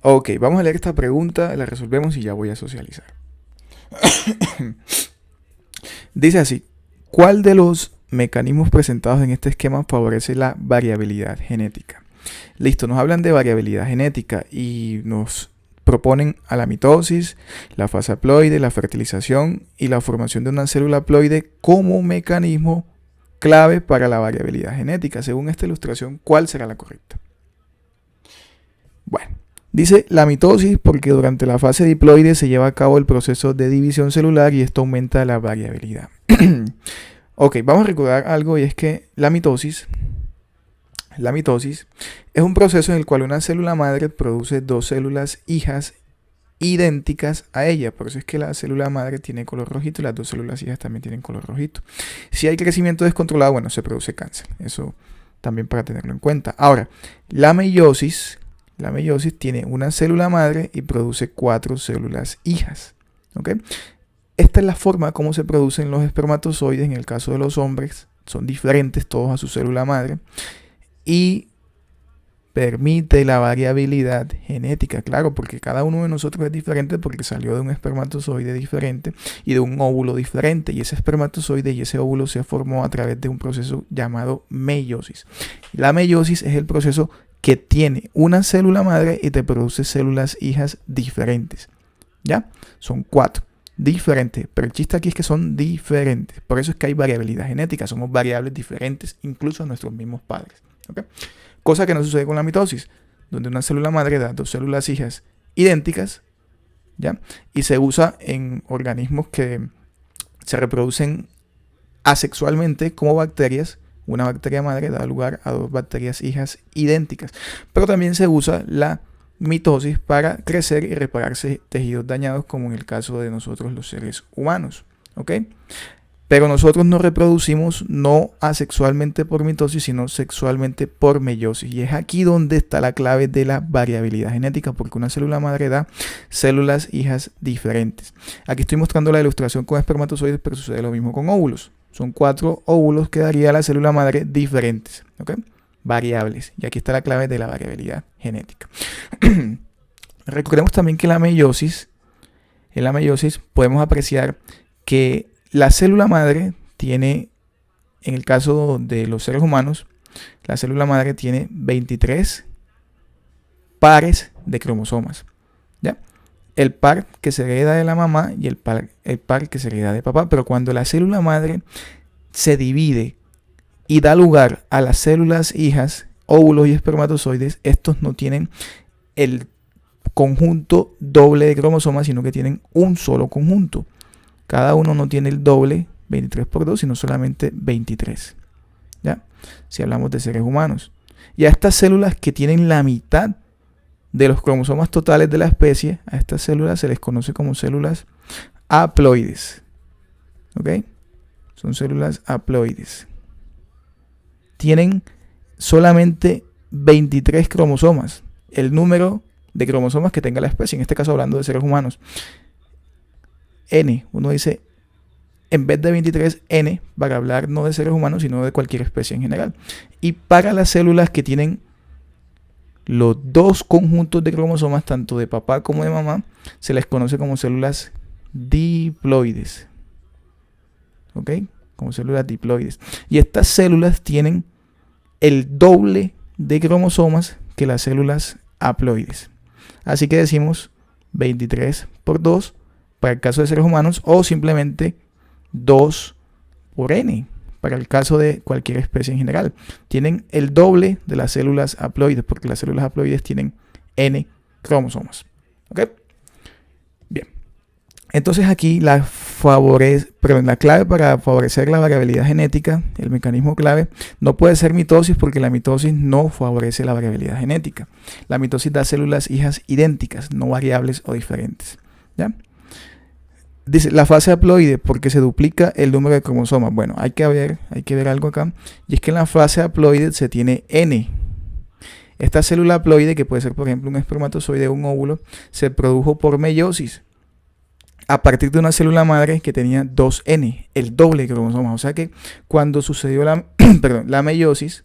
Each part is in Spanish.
Ok, vamos a leer esta pregunta, la resolvemos y ya voy a socializar. Dice así, ¿cuál de los mecanismos presentados en este esquema favorece la variabilidad genética? Listo, nos hablan de variabilidad genética y nos proponen a la mitosis, la fase haploide, la fertilización y la formación de una célula haploide como mecanismo clave para la variabilidad genética. Según esta ilustración, ¿cuál será la correcta? Bueno, dice la mitosis porque durante la fase diploide se lleva a cabo el proceso de división celular y esto aumenta la variabilidad. Ok, vamos a recordar algo y es que la mitosis es un proceso en el cual una célula madre produce dos células hijas idénticas a ella. Por eso es que la célula madre tiene color rojito y las dos células hijas también tienen color rojito. Si hay crecimiento descontrolado, bueno, se produce cáncer. Eso también para tenerlo en cuenta. Ahora, la meiosis tiene una célula madre y produce 4 células hijas. ¿Ok? Esta es la forma como se producen los espermatozoides. En el caso de los hombres, son diferentes todos a su célula madre. Y permite la variabilidad genética, claro, porque cada uno de nosotros es diferente porque salió de un espermatozoide diferente y de un óvulo diferente, y ese espermatozoide y ese óvulo se formó a través de un proceso llamado meiosis. La meiosis es el proceso que tiene una célula madre y te produce células hijas diferentes, ¿ya? Son 4 diferentes, pero el chiste aquí es que son diferentes, por eso es que hay variabilidad genética, somos variables diferentes incluso a nuestros mismos padres, ¿okay? Cosa que no sucede con la mitosis, donde una célula madre da 2 células hijas idénticas, ¿ya? Y se usa en organismos que se reproducen asexualmente como bacterias. Una bacteria madre da lugar a 2 bacterias hijas idénticas. Pero también se usa la mitosis para crecer y repararse tejidos dañados, como en el caso de nosotros los seres humanos, ¿ok? Pero nosotros nos reproducimos no asexualmente por mitosis, sino sexualmente por meiosis. Y es aquí donde está la clave de la variabilidad genética, porque una célula madre da células hijas diferentes. Aquí estoy mostrando la ilustración con espermatozoides, pero sucede lo mismo con óvulos. Son 4 óvulos que daría la célula madre diferentes, ¿ok? Variables. Y aquí está la clave de la variabilidad genética. Recordemos también que en la meiosis podemos apreciar que la célula madre tiene, en el caso de los seres humanos, la célula madre tiene 23 pares de cromosomas, ¿ya? El par que se hereda de la mamá y el par que se hereda de papá. Pero cuando la célula madre se divide y da lugar a las células hijas, óvulos y espermatozoides, estos no tienen el conjunto doble de cromosomas, sino que tienen un solo conjunto. Cada uno no tiene el doble, 23 por 2, sino solamente 23. ¿Ya? Si hablamos de seres humanos. Y a estas células que tienen la mitad de los cromosomas totales de la especie, a estas células se les conoce como células haploides. ¿Ok? Son células haploides. Tienen solamente 23 cromosomas. El número de cromosomas que tenga la especie, en este caso hablando de seres humanos. N, uno dice en vez de 23, N, para hablar no de seres humanos, sino de cualquier especie en general. Y para las células que tienen los 2 conjuntos de cromosomas, tanto de papá como de mamá, se les conoce como células diploides. ¿Ok? Como células diploides. Y estas células tienen el doble de cromosomas que las células haploides. Así que decimos 23 por 2 para el caso de seres humanos, o simplemente 2 por N para el caso de cualquier especie en general. Tienen el doble de las células haploides, porque las células haploides tienen N cromosomas. ¿Ok? Bien. Entonces aquí la clave para favorecer la variabilidad genética, el mecanismo clave, no puede ser mitosis, porque la mitosis no favorece la variabilidad genética. La mitosis da células hijas idénticas, no variables o diferentes. ¿Ya? Dice la fase haploide porque se duplica el número de cromosomas. Bueno, hay que ver algo acá, y es que en la fase haploide se tiene N. Esta célula haploide, que puede ser por ejemplo un espermatozoide o un óvulo, se produjo por meiosis a partir de una célula madre que tenía 2N, el doble de cromosomas. O sea que cuando sucedió la meiosis,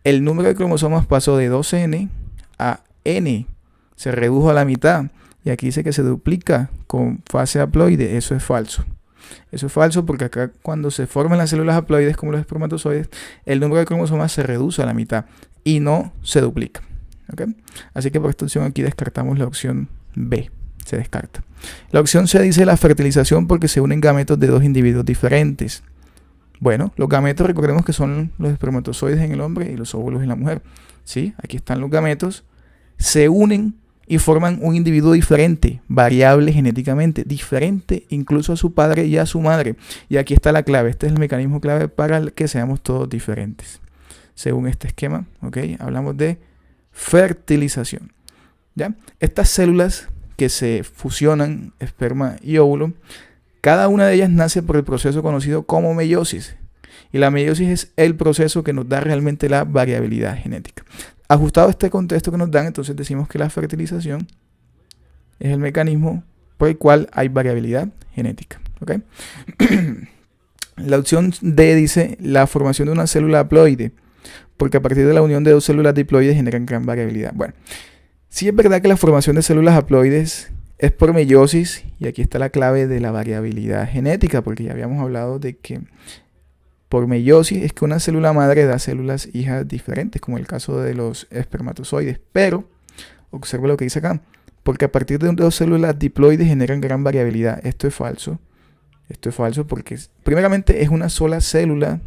el número de cromosomas pasó de 2N a N, se redujo a la mitad. Y aquí dice que se duplica con fase haploide. Eso es falso. Eso es falso porque acá cuando se forman las células haploides como los espermatozoides, el número de cromosomas se reduce a la mitad y no se duplica. ¿Okay? Así que por esta opción aquí descartamos la opción B. Se descarta. La opción C dice la fertilización porque se unen gametos de dos individuos diferentes. Bueno, los gametos recordemos que son los espermatozoides en el hombre y los óvulos en la mujer. ¿Sí? Aquí están los gametos. Se unen y forman un individuo diferente, variable genéticamente, diferente incluso a su padre y a su madre. Y aquí está la clave. Este es el mecanismo clave para que seamos todos diferentes. Según este esquema, ¿ok? Hablamos de fertilización. ¿Ya? Estas células que se fusionan, esperma y óvulo, cada una de ellas nace por el proceso conocido como meiosis. Y la meiosis es el proceso que nos da realmente la variabilidad genética. Ajustado a este contexto que nos dan, entonces decimos que la fertilización es el mecanismo por el cual hay variabilidad genética. ¿Okay? La opción D dice la formación de una célula haploide, porque a partir de la unión de dos células diploides generan gran variabilidad. Bueno, sí es verdad que la formación de células haploides es por meiosis, y aquí está la clave de la variabilidad genética, porque ya habíamos hablado de que por meiosis es que una célula madre da células hijas diferentes, como el caso de los espermatozoides. Pero, observa lo que dice acá, porque a partir de dos células diploides generan gran variabilidad. Esto es falso. Esto es falso porque primeramente es una sola célula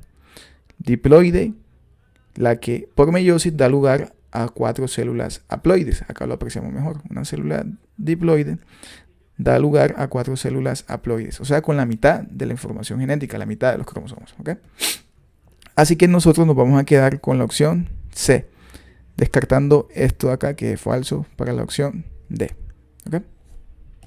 diploide la que por meiosis da lugar a 4 células haploides. Acá lo apreciamos mejor. Una célula diploide da lugar a 4 células haploides. O sea, con la mitad de la información genética, la mitad de los cromosomas. ¿Okay? Así que nosotros nos vamos a quedar con la opción C, descartando esto de acá que es falso para la opción D. ¿Okay?